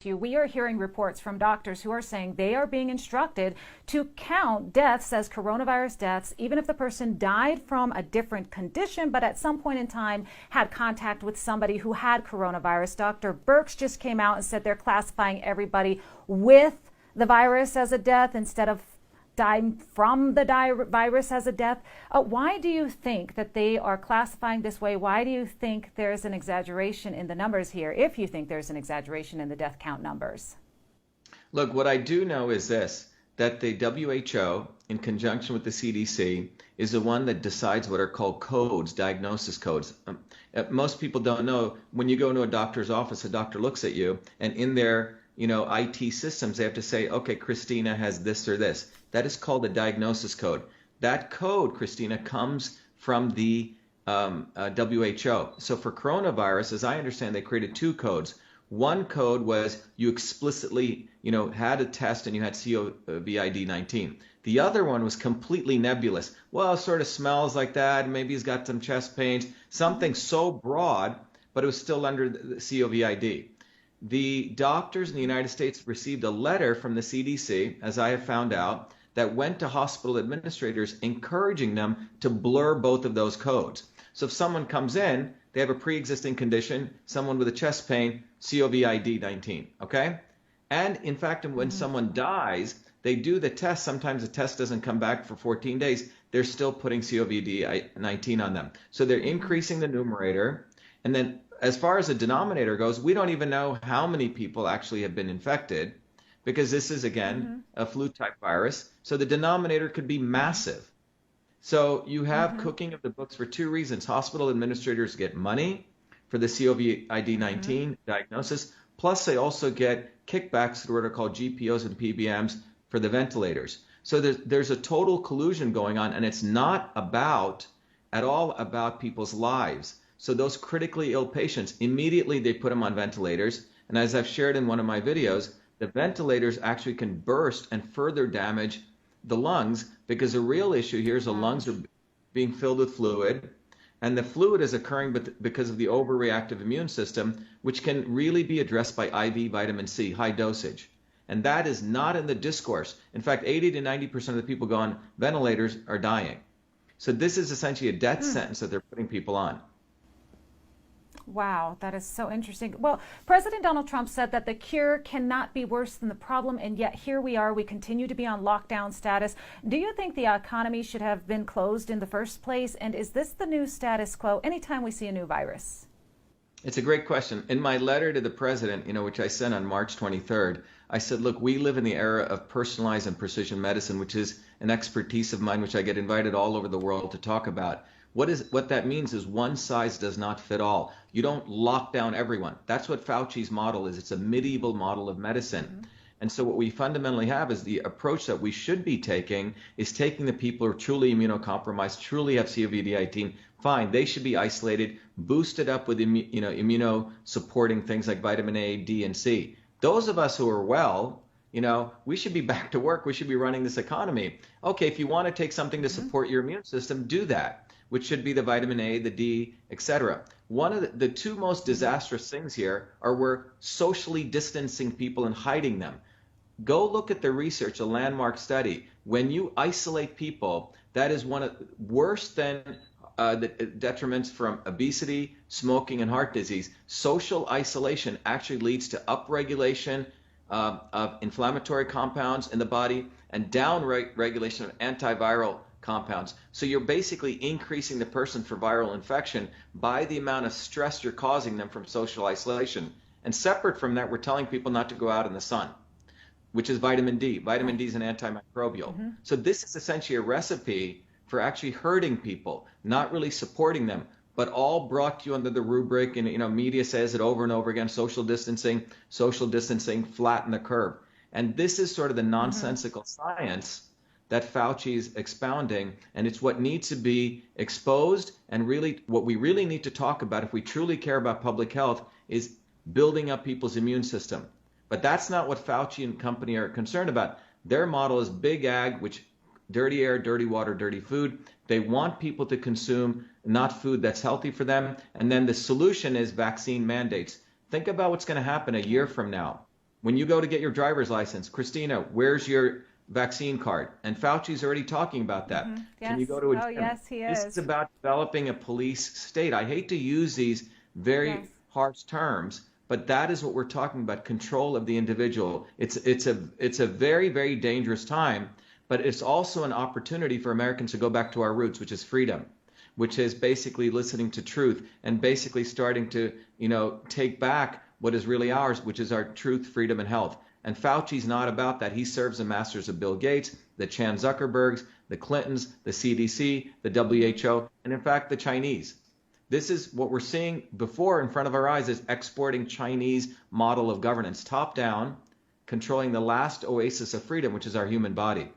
We are hearing reports from doctors who are saying they are being instructed to count deaths as coronavirus deaths, even if the person died from a different condition, but at some point in time had contact with somebody who had coronavirus. Dr. Birx just came out and said they're classifying everybody with the virus as a death instead of dying from the virus as a death. Why do you think that they are classifying this way? Why do you think there's an exaggeration in the numbers here, if you think there's an exaggeration in the death count numbers? Look, what I do know is this, that the WHO, in conjunction with the CDC, is the one that decides what are called codes, diagnosis codes. Most people don't know, when you go into a doctor's office, a doctor looks at you, and in their IT systems, they have to say, okay, Christina has this or this. That is called a diagnosis code. That code, Christina, comes from the WHO. So for coronavirus, as I understand, they created two codes. One code was you explicitly, had a test and you had COVID-19. The other one was completely nebulous. Well, it sort of smells like that. Maybe he's got some chest pains, something so broad, but it was still under the COVID. The doctors in the United States received a letter from the CDC, as I have found out, that went to hospital administrators encouraging them to blur both of those codes. So if someone comes in, they have a pre-existing condition, someone with a chest pain, COVID-19, okay? And in fact, when someone dies, they do the test. Sometimes the test doesn't come back for 14 days. They're still putting COVID-19 on them. So they're increasing the numerator. And then as far as the denominator goes, we don't even know how many people actually have been infected, because this is, again, a flu-type virus. So the denominator could be massive. So you have cooking of the books for two reasons. Hospital administrators get money for the COVID-19 diagnosis, plus they also get kickbacks through what are called GPOs and PBMs for the ventilators. So there's a total collusion going on, and it's not at all about people's lives. So those critically ill patients, immediately they put them on ventilators. And as I've shared in one of my videos, the ventilators actually can burst and further damage the lungs, because the real issue here is the lungs are being filled with fluid, and the fluid is occurring because of the overreactive immune system, which can really be addressed by IV vitamin C, high dosage. And that is not in the discourse. In fact, 80 to 90% of the people go on ventilators are dying. So this is essentially a death sentence that they're putting people on. Wow, that is so interesting. Well, President Donald Trump said that the cure cannot be worse than the problem, and yet here we are. We continue to be on lockdown status. Do you think the economy should have been closed in the first place? And is this the new status quo anytime we see a new virus? It's a great question. In my letter to the president, which I sent on March 23rd, I said, look, we live in the era of personalized and precision medicine, which is an expertise of mine, which I get invited all over the world to talk about. What that means is one size does not fit all. You don't lock down everyone. That's what Fauci's model is. It's a medieval model of medicine. And so what we fundamentally have is the approach that we should be taking is taking the people who are truly immunocompromised, truly have COVID-19, fine, they should be isolated, boosted up with immunosupporting things like vitamin A, D, and C. Those of us who are well, we should be back to work. We should be running this economy. Okay, if you want to take something to support your immune system, do that, which should be the vitamin A, the D, etc. One of the two most disastrous things here are we're socially distancing people and hiding them. Go look at the research, a landmark study. When you isolate people, that is one of worse than the detriments from obesity, smoking, and heart disease. Social isolation actually leads to upregulation of inflammatory compounds in the body and downregulation of antiviral compounds. So you're basically increasing the person for viral infection by the amount of stress you're causing them from social isolation. And separate from that, we're telling people not to go out in the sun, which is vitamin D. Vitamin D is an antimicrobial. So this is essentially a recipe for actually hurting people, not really supporting them, but all brought to you under the rubric, and media says it over and over again, social distancing, flatten the curve. And this is sort of the nonsensical science that Fauci is expounding, and it's what needs to be exposed, and really what we really need to talk about if we truly care about public health is building up people's immune system. But that's not what Fauci and company are concerned about. Their model is big ag, which dirty air, dirty water, dirty food. They want people to consume not food that's healthy for them. And then the solution is vaccine mandates. Think about what's going to happen a year from now. When you go to get your driver's license, Christina, where's your vaccine card? And Fauci's already talking about that. Can you Yes. go to a Oh, gym? yes, he This is is. about developing a police state. I hate to use these Yes. very harsh terms, but that is what we're talking about, control of the individual. It's a very, very dangerous time, but it's also an opportunity for Americans to go back to our roots, which is freedom, which is basically listening to truth and basically starting to, take back what is really ours, which is our truth, freedom, and health. And Fauci's not about that. He serves the masters of Bill Gates, the Chan Zuckerbergs, the Clintons, the CDC, the WHO, and in fact, the Chinese. This is what we're seeing before in front of our eyes is exporting Chinese model of governance, top down, controlling the last oasis of freedom, which is our human body.